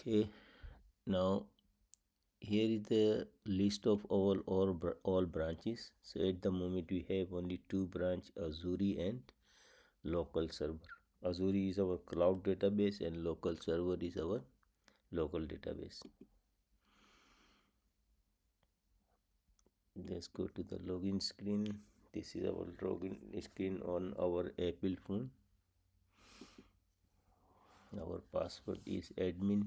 Okay, now here is the list of all branches. So at the moment we have only two branch, Azuri and local server. Azuri is our cloud database and local server is our local database. Let's go to the login screen. This is our login screen on our Apple phone. Our password is admin.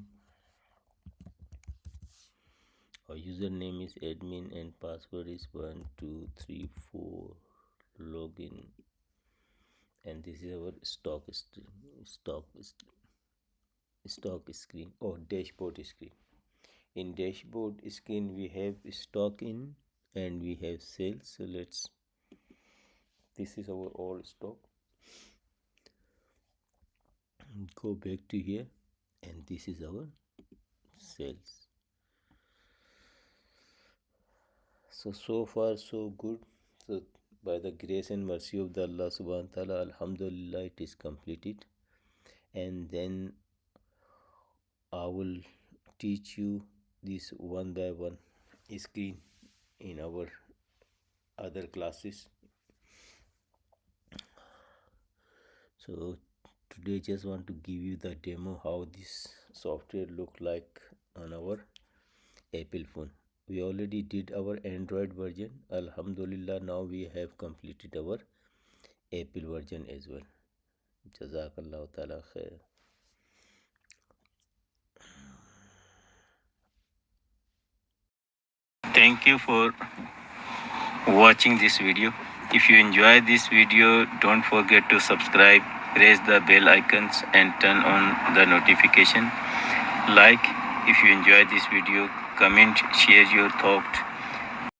Our username is admin and password is 1234 login. And this is our stock screen or dashboard screen. In dashboard screen we have stock in and we have sales. So this is our all stock. Go back to here and this is our sales. So far so good. So by the grace and mercy of the Allah subhanahu wa ta'ala, alhamdulillah, it is completed. And then I will teach you this one by one screen in our other classes. So today just want to give you the demo how this software look like on our Apple phone. We already did our Android version. Alhamdulillah, now we have completed our Apple version as well. Jazakallah ta'ala khair. Thank you for watching this video. If you enjoy this video, don't forget to subscribe, press the bell icons and turn on the notification. Like if you enjoy this video, comment, share your thoughts.